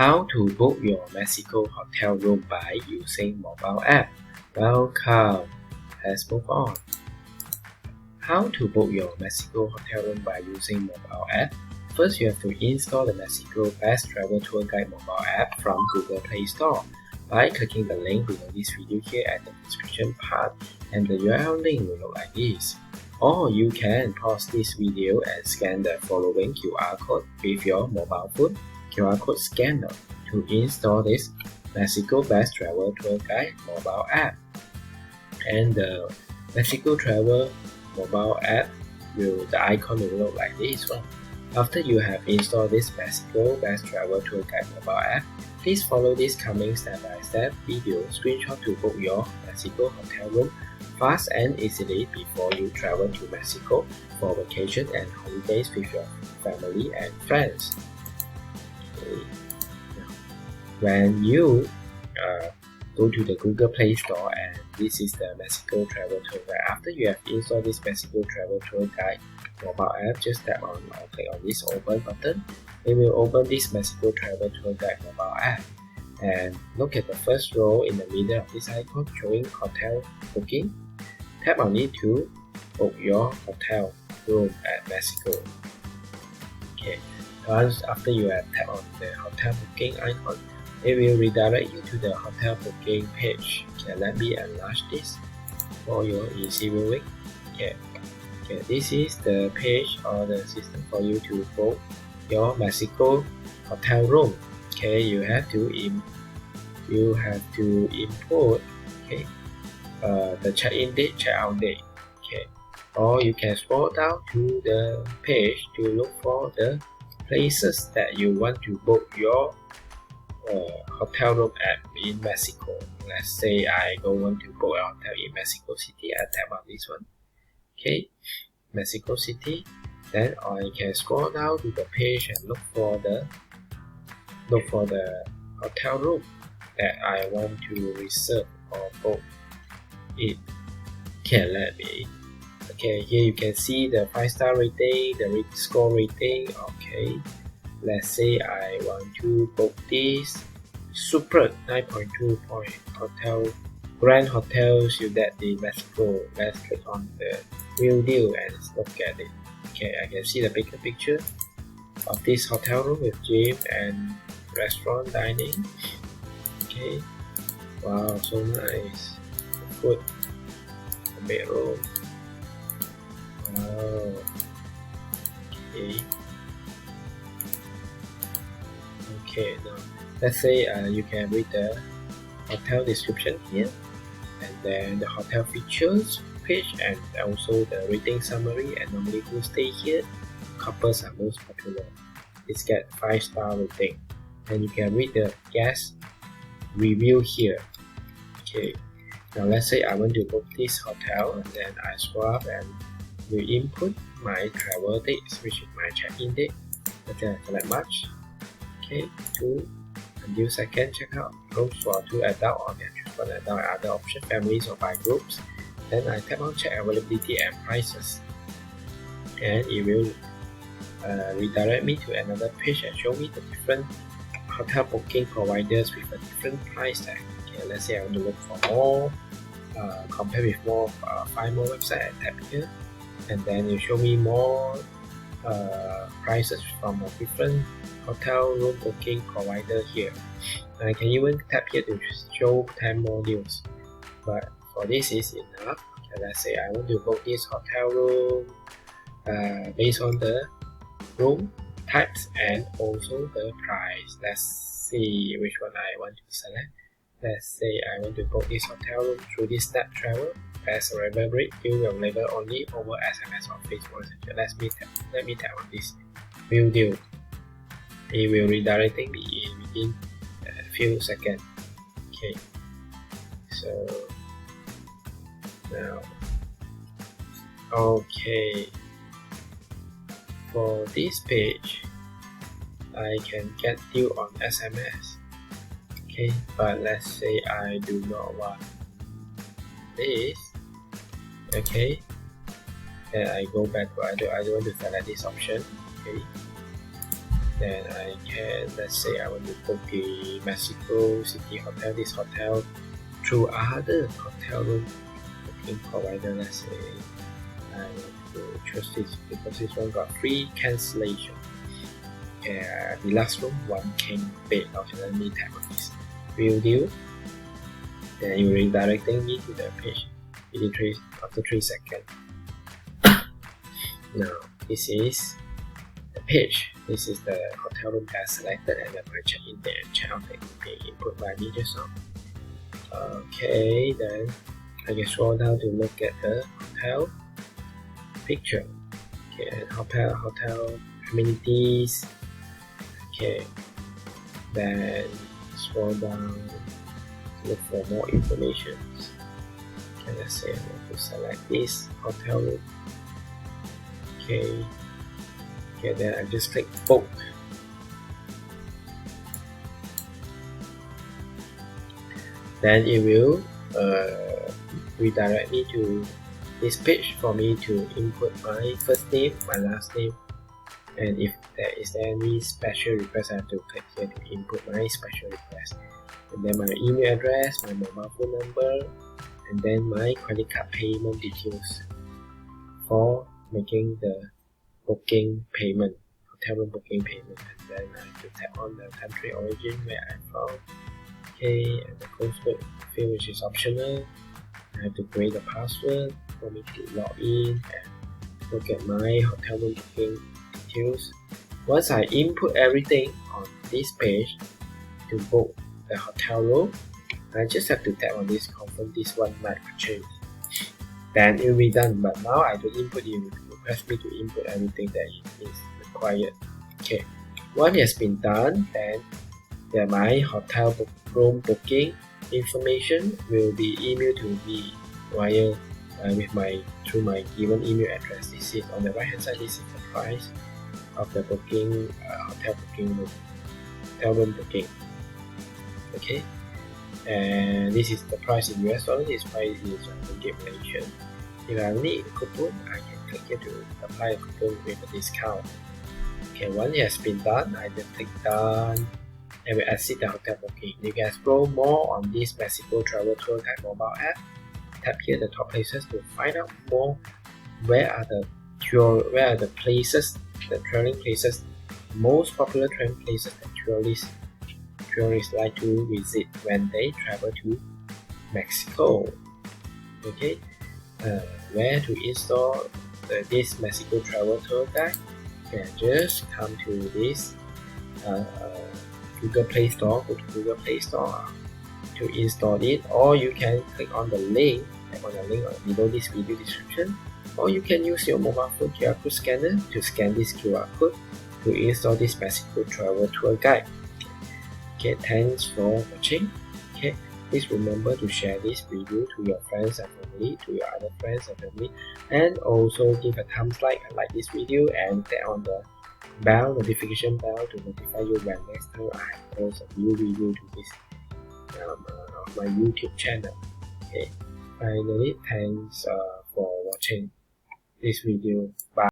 How to book your Mexico hotel room by using mobile app. Welcome. Let's move on. How to book your Mexico hotel room by using mobile app. First, you have to install the Mexico Best Travel Tour Guide mobile app from Google Play Store by clicking the link below this video here at the description part, and the URL link will look like this. Or you can pause this video and scan the following QR code with your mobile phone QR code scanner to install this Mexico Best Travel Tour Guide mobile app. And the Mexico Travel mobile app the icon will look like this one. After you have installed this Mexico Best Travel Tour Guide mobile app, please follow this coming step-by-step video screenshot to book your Mexico hotel room fast and easily before you travel to Mexico for vacation and holidays with your family and friends. Okay. When you go to the Google Play Store, and this is the Mexico Travel Tour Guide. After you have installed this Mexico Travel Tour Guide mobile app, just tap on or click on this open button. It will open this Mexico Travel Tour Guide mobile app. And look at the first row in the middle of this icon showing hotel booking. Tap on it to book your hotel room at Mexico. Okay. Once after you have tapped on the hotel booking icon, it will redirect you to the hotel booking page. Okay, let me enlarge this for your easy viewing. Okay, this is the page or the system for you to book your Mexico hotel room. Okay, you have to input the check-in date, check-out date. Okay, or you can scroll down to the page to look for the places that you want to book your hotel room at in Mexico. Let's say I want to book a hotel in Mexico City. I tap on this one. Okay, Mexico City. Then I can scroll down to the page and look for the hotel room that I want to reserve or book it. Okay, here you can see the 5-star rating, the score rating. Okay, let's say I want to book this Super 9.2 point hotel, Grand Hotel Ciudad de Mexico. Let's click on the real deal and look at it. Okay, I can see the bigger picture of this hotel room with gym and restaurant dining. Okay, wow, so nice. Food, the bedroom. Wow. Okay, now let's say you can read the hotel description here, and then the hotel features page, and also the rating summary, and normally who stay here. Couples are most popular. It's get 5-star rating, and you can read the guest review here. Okay, now let's say I want to book this hotel, and then I scroll up and will input my travel dates, which is my check-in date. Okay, select March. Okay, 2 until 2nd checkout. Rooms for 2 adults, or can choose 1 adult and other option, families or by groups. Then I tap on check availability and prices, and it will redirect me to another page and show me the different hotel booking providers with a different price tag. Okay, let's say I want to look for more, compare with more, 5 more websites. I tap here, and then you show me more prices from a different hotel room booking provider here. I can even tap here to show 10 more deals, but for this is enough. Okay, let's say I want to book this hotel room based on the room types and also the price. Let's see which one I want to select. Let's say I want to book this hotel room through this Snap Travel. As a arrival rate, you will deliver only over SMS or Facebook Messenger. Let me tap on this view deal. It will redirecting me within a few seconds. Okay, so now, okay, for this page, I can get deal on SMS. Okay, but let's say I do not want this. Okay, then I go back to I don't want to select this option. Okay, Then I can, let's say I want to book the Mexico City hotel, this hotel, through other hotel room booking provider. Let's say I want to choose this because this one got free cancellation. The last room, 1 king bed. Now let me tap on this view deal. Then you redirecting me to the page after 3 seconds. Now this is the page. This is the hotel room that I selected, and then I check in there and check out the input by me just now. Okay, then I can scroll down to look at the hotel picture. Okay, and hotel amenities. Okay, then scroll down to look for more information. Okay, let's say I want to select this hotel room. Okay, then I just click book. Then it will redirect me to this page for me to input my first name, my last name, and if there is any special request, I have to click here to input my special request, and then my email address, my mobile phone number, and then my credit card payment details for making the booking payment, hotel room booking payment. And then I have to tap on the country origin where I'm from. Okay, and the postcode field, which is optional. I have to create a password for me to log in and look at my hotel room booking details. Once I input everything on this page to book the hotel room, I just have to tap on this confirm this one might change. Then it will be done. But now I don't input, you request me to input everything that is required. Okay, once it has been done, then my hotel room booking information will be emailed to me via through my given email address. This is on the right hand side. This is the price of the booking, hotel room booking. Okay, and this is the price in US dollars. This price is Ringgit Malaysian. If I need a coupon, I can click here to apply a coupon with a discount. Okay, once it has been done, I then click done and will exit the hotel booking. You can explore more on this Mexico Travel Tour Guide mobile app. Tap here the top places to find out more where are the places, the traveling places, most popular traveling places that tourists like to visit when they travel to Mexico. Okay, where to install this Mexico Travel Tour Guide? You can just come to this Google Play Store, go to Google Play Store to install it, or you can click on the link, below this video description, or you can use your mobile phone QR code scanner to scan this QR code to install this Mexico Travel Tour Guide. Okay, thanks for watching. Okay, please remember to share this video to your friends and family, to your other friends and family, and also give a thumbs like this video and tap on the notification bell to notify you when next time I post a new video to this of my YouTube channel. Okay, finally, thanks for watching this video. Bye.